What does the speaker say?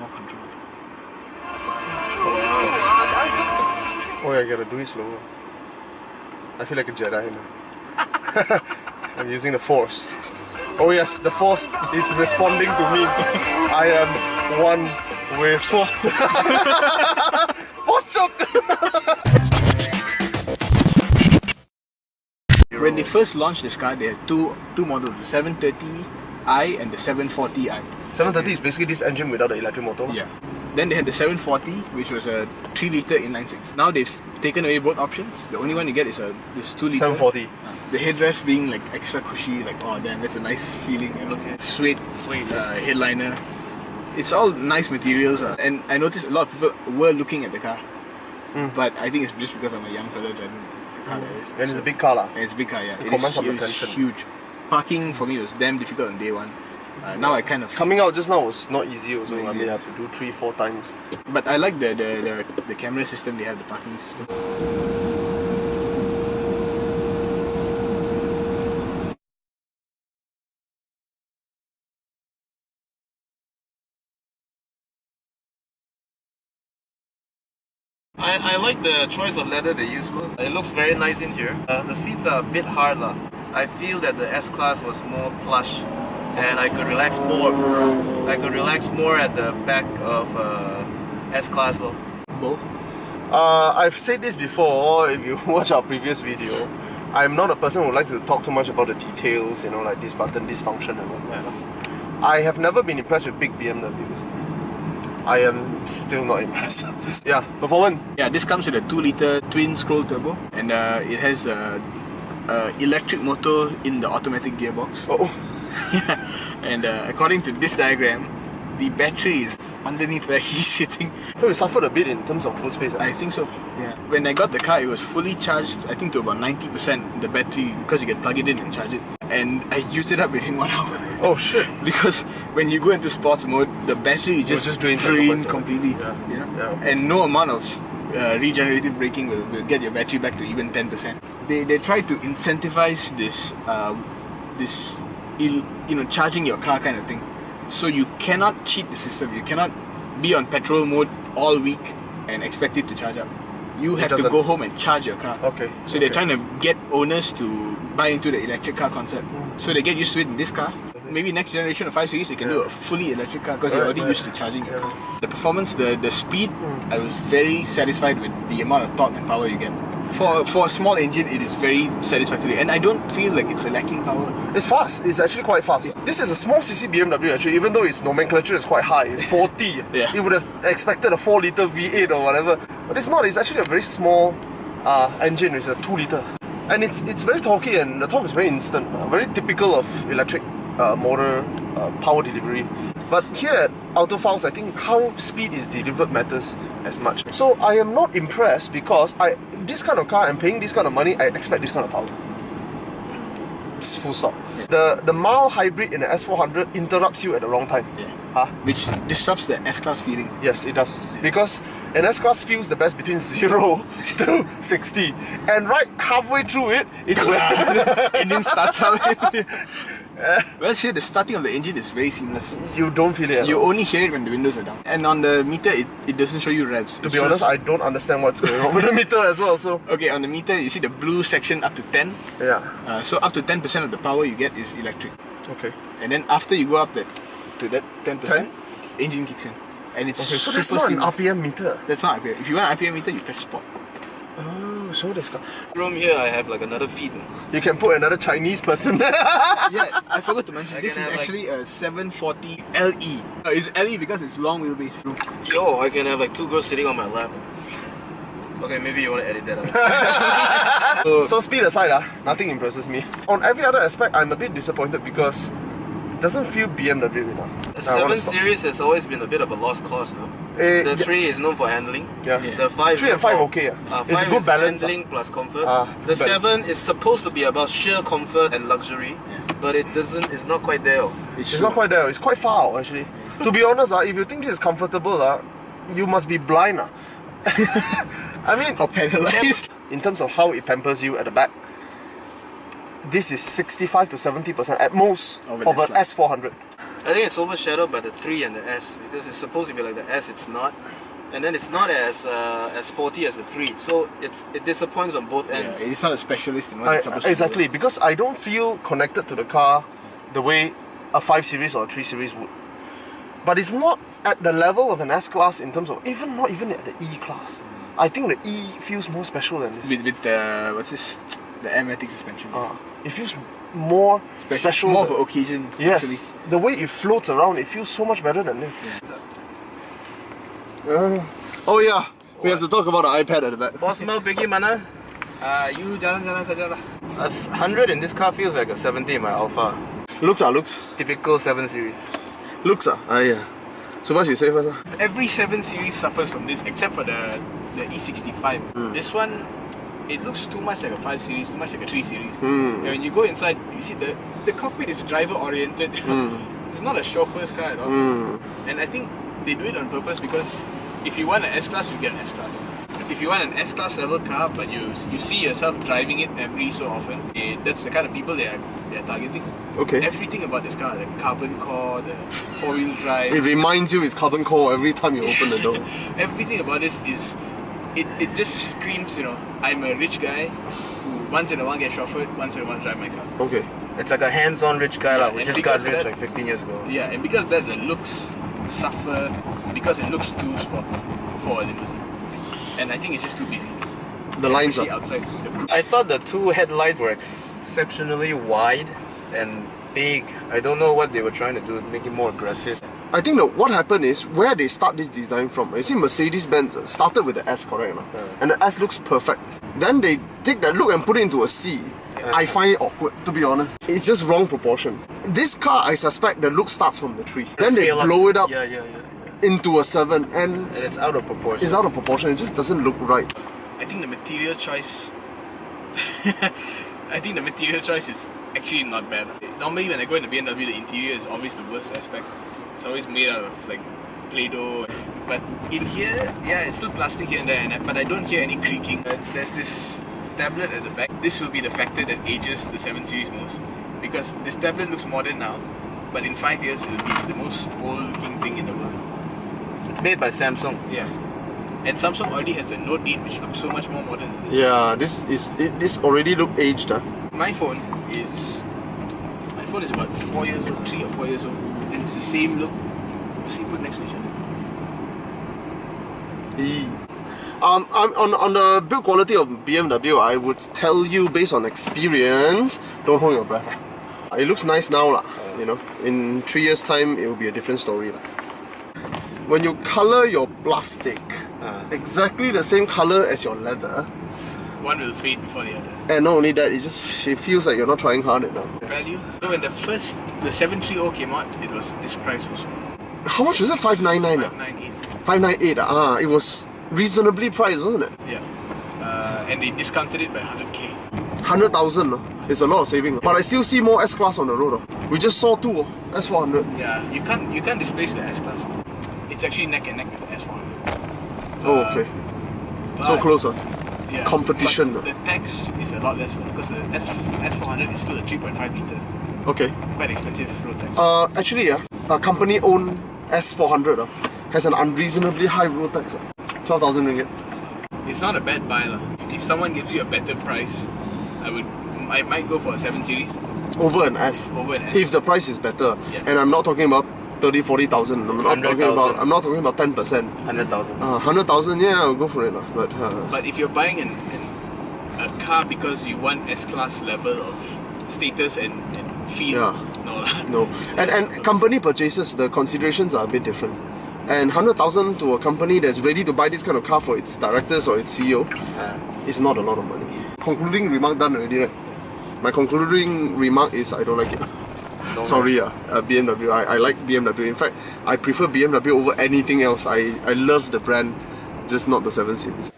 more controlled. Oh yeah, I gotta do it slower. I feel like a Jedi now. I'm using the Force. Oh yes, the Force is responding to me. I am one with Force. Force choke! When they first launched this car, they had two models, the 730i and the 740i. 730 is basically this engine without the electric motor. Yeah. Then they had the 740, which was a 3-litre inline-six. Now they've taken away both options. The only one you get is this 2-litre. 740. The headrest being like extra cushy, like oh damn, that's a nice feeling. You know? Okay. Suede headliner. It's all nice materials, and I noticed a lot of people were looking at the car. But I think it's just because I'm a young fella driving the car. And it's a big car lah. And it's a big car, yeah. It commands some is attention. huge. Parking for me was damn difficult on day one. Now I kind of... Coming out just now was not easy also. I may have to do 3-4 times. But I like the camera system, they have the parking system. I like the choice of leather they use. It looks very nice in here. The seats are a bit hard. I feel that the S-Class was more plush and I could relax more. I could relax more at the back of S-Class. I've said this before, if you watch our previous video. I'm not a person who likes to talk too much about the details, you know, like this button, this function and whatnot. I have never been impressed with big BMWs. I am still not impressed. Yeah, performance. Yeah, this comes with a 2-litre twin-scroll turbo, and it has a electric motor in the automatic gearbox. Oh. Yeah, and according to this diagram, the battery is underneath where he's sitting. So you suffered a bit in terms of boot space. I think so. Yeah. When I got the car, it was fully charged. I think to about 90% the battery, because you can plug it in and charge it. And I used it up within 1 hour. Oh shit! Because when you go into sports mode, the battery just drain completely. Yeah. You know? Yeah. And no amount of regenerative braking will get your battery back to even 10%. They try to incentivize this charging your car kind of thing. So you cannot cheat the system. You cannot be on petrol mode all week and expect it to charge up. You have to go home and charge your car. Okay. So they're trying to get owners to buy into the electric car concept. So they get used to it in this car. Maybe next generation of 5 Series they can do a fully electric car because you're already used to charging your car. The performance, the speed, I was very satisfied with the amount of torque and power you get. For a small engine, it is very satisfactory, and I don't feel like it's a lacking power. It's fast. It's actually quite fast. This is a small cc BMW actually, even though its nomenclature is quite high. It's 40. Yeah. You would have expected a 4-litre V8 or whatever, but it's not. It's actually a very small engine. It's a 2-litre, and it's very torquey, and the torque is very instant. Very typical of electric motor power delivery. But here at Autophiles, I think how speed is delivered matters as much. So I am not impressed because this kind of car, I'm paying this kind of money, I expect this kind of power. It's full stop. Yeah. The mild hybrid in the S400 interrupts you at the wrong time. Yeah. Which disrupts the S-Class feeling. Yes, it does. Because an S-Class feels the best between 0 to 60. And right halfway through it, it's where the engine starts out. Well, here the starting of the engine is very seamless. You don't feel it. You only hear it when the windows are down. And on the meter, it doesn't show you revs. To be honest, I don't understand what's going on with the meter as well. So okay, on the meter, you see the blue section up to 10. Yeah. So up to 10% of the power you get is electric. Okay. And then after you go up to that 10%, engine kicks in. And it's okay, so that's not seamless. An RPM meter. That's not RPM. If you want an RPM meter, you press sport. Oh, so that's got... From here, I have like another feed. You can put another Chinese person there. Yeah, I forgot to mention, this is actually a 740 LE. It's LE because it's long wheelbase. Yo, I can have like 2 girls sitting on my lap. Okay, maybe you want to edit that out. So speed aside, nothing impresses me. On every other aspect, I'm a bit disappointed because it doesn't feel BMW enough. The 7 Series has always been a bit of a lost cause, no? The 3 is known for handling. Yeah. The 5 3 and 5 okay. 5 it's a good balance. Handling plus comfort. The 7 is supposed to be about sheer comfort and luxury, but it doesn't. It's not quite there. It's not quite there. It's quite far out, actually. To be honest, if you think this is comfortable, you must be blind. I mean, how penalized. In terms of how it pampers you at the back, this is 65 to 70% at most of an S400. I think it's overshadowed by the 3 and the S because it's supposed to be like the S, it's not. And then it's not as sporty as the 3, so it disappoints on both ends. Yeah, it's not a specialist in what it's supposed exactly, to do. because I don't feel connected to the car the way a 5 Series or a 3 Series would. But it's not at the level of an S-Class in terms of, not even at the E-Class. I think the E feels more special than this. With the, what's this, the air-matic suspension. It feels more special. More of an occasion, yes, actually. The way it floats around, it feels so much better than this. Yeah. Oh yeah, we have to talk about the iPad at the back. Boss mau pergi mana? You jalan-jalan saja lah. A 100 in this car feels like a 70 in my Alpha. Looks. Typical 7 Series. Looks yeah. So what you say first? Every 7 Series suffers from this, except for the E65. This one, it looks too much like a 5 Series, too much like a 3 Series. And when you go inside, you see the cockpit is driver-oriented. It's not a chauffeur's car at all. And I think they do it on purpose because if you want an S-Class, you get an S-Class. If you want an S-Class level car, but you see yourself driving it every so often, that's the kind of people they're targeting. Okay. Everything about this car, the carbon core, the 4-wheel drive. It reminds you it's carbon core every time you open the door. Everything about this is, it just screams, I'm a rich guy who once in a while gets chauffeured, once in a while drive my car. Okay. It's like a hands-on rich guy who just got rich that, like 15 years ago. Yeah, and because of that, the looks suffer because it looks too sport for a limousine. And I think it's just too busy. The lines are outside. I thought the 2 headlights were exceptionally wide and big. I don't know what they were trying to do, make it more aggressive. I think that what happened is where they start this design from. You see, Mercedes-Benz started with the S, correct? And the S looks perfect. Then they take that look and put it into a C. I find it awkward, to be honest. It's just wrong proportion. This car, I suspect the look starts from the 3. Then they blow it up into a 7, and it's out of proportion. It's out of proportion. It just doesn't look right. I think the material choice is actually not bad. Normally when I go into BMW, the interior is always the worst aspect. It's always made out of like Play-Doh. But in here, yeah, it's still plastic here and there, but I don't hear any creaking. There's this tablet at the back. This will be the factor that ages the 7 Series most, because this tablet looks modern now, but in 5 years it will be the most old-looking thing in the world. It's made by Samsung. Yeah. And Samsung already has the Note 8, which looks so much more modern than this. Yeah, this already look aged. My phone is about 4 years old, 3 or 4 years old, and it's the same look. You see, put next to each other. On the build quality of BMW, I would tell you based on experience, don't hold your breath. It looks nice now, in 3 years' time, it will be a different story. When you color your plastic exactly the same color as your leather, one will fade before the other. And not only that, it feels like you're not trying hard enough. Value? So when the 730 came out, it was this price also. How much was it? 599? 598. 598. It was reasonably priced, wasn't it? Yeah. And they discounted it by 100k. 100,000 is a lot of saving. But I still see more S-Class on the road. We just saw 2 S400. Yeah, you can't displace the S-Class. It's actually neck and neck with the S400. Oh, okay. So close. Yeah, competition. But the tax is a lot less because the S400 is still a 3.5 litre. Okay. Quite expensive road tax. Actually, a company-owned S400 has an unreasonably high road tax. 12,000 ringgit. It's not a bad buy. If someone gives you a better price, I might go for a 7 Series. Over an S. If the price is better. Yeah. And I'm not talking about 30, 40,000. I'm not talking about 10%. 100,000. 100,000, yeah, I'll go for it. But if you're buying a car because you want S-Class level of status and feel, no. And company purchases, the considerations are a bit different. And 100,000 to a company that's ready to buy this kind of car for its directors or its CEO is not a lot of money. Concluding remark done already, right? My concluding remark is I don't like it. Sorry, BMW. I like BMW. In fact, I prefer BMW over anything else. I love the brand, just not the 7 Series.